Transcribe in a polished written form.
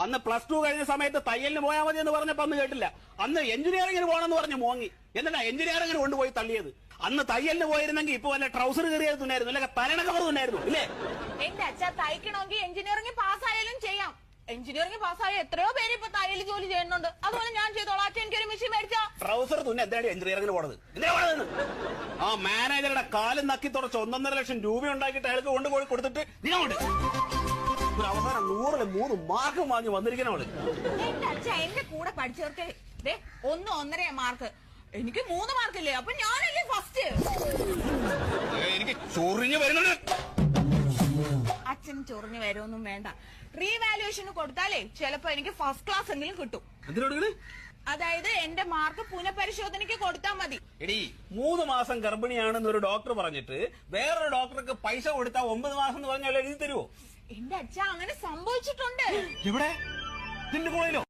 അന്ന് +2 കഴിഞ്ഞ സമയത്ത് തയ്യലിന് പോയാൽ മതി എന്ന് പറഞ്ഞപ്പോ അന്ന് കേട്ടില്ല. അന്ന് എഞ്ചിനീയറിംഗിന് പോകണമെന്ന് പറഞ്ഞ് മോങ്ങി. എന്നിട്ടാ എഞ്ചിനീയറിംഗിന് കൊണ്ടുപോയി തള്ളിയത്. അന്ന് തയ്യലിന് പോയിരുന്നെങ്കിൽ ഇപ്പൊ വല്ല ട്രൗസർ കയറിയത് തുന്നായിരുന്നു, അല്ലെങ്കിൽ തലണക്കവർ തുന്നായിരുന്നു ഇല്ലേ? എന്റെ അച്ഛ തയ്ക്കണമെങ്കിൽ എഞ്ചിനീയറിംഗ് പാസ്സായാലും ചെയ്യാം. എഞ്ചിനീയറിംഗ് പാസ്സായ എത്രയോ പേര് ഇപ്പൊ തയ്യൽ ജോലി ചെയ്യുന്നുണ്ട്. അതുപോലെ ഞാൻ ചെയ്തോളാം. അച്ഛൻ എനിക്കൊരു മെഷീൻ മേടിച്ചാ. ട്രൗസർ തുന്ന എന്താണ് എഞ്ചിനീയറിംഗിന് പോണത്? ആ മാനേജറുടെ കാലും നക്കി തുടച്ച് 1.5 ലക്ഷം രൂപ ഉണ്ടാക്കിയിട്ട് അയാൾക്ക് കൊണ്ടുപോയി കൊടുത്തിട്ട് നീങ്ങോട്ട് ഒരു അവസാനം 100-ൽ 3 മാർക്ക് വാങ്ങി വന്നിരിക്കണവള്. എന്റെ അച്ഛ എന്റെ കൂടെ പഠിച്ചവർക്ക് 1-1.5 മാർക്ക്, എനിക്ക് 3 മാർക്കില്ലേ? അപ്പൊ ഞാനല്ലേ ഫസ്റ്റ്. എനിക്ക് ചൊറിഞ്ഞു വരുന്നുണ്ട്. അച്ഛൻ ചൊറിഞ്ഞു വരുമൊന്നും വേണ്ട. റീവാലുവേഷന് കൊടുത്താലേ ചിലപ്പോ എനിക്ക് ഫസ്റ്റ് ക്ലാസ് എങ്കിലും കിട്ടും. എന്തിനോട്? അതായത് എന്റെ മാർക്ക് പുനഃപരിശോധനയ്ക്ക് കൊടുത്താൽ മതി. എടി 3 മാസം ഗർഭിണിയാണെന്ന് ഒരു ഡോക്ടർ പറഞ്ഞിട്ട് വേറൊരു ഡോക്ടർക്ക് പൈസ കൊടുത്താൽ 9 മാസം എന്ന് പറഞ്ഞാൽ എഴുതി തരുമോ? എന്റെ അച്ഛ അങ്ങനെ സംഭവിച്ചിട്ടുണ്ട്. എവിടെ? നിന്റെ കോളേജിലോ?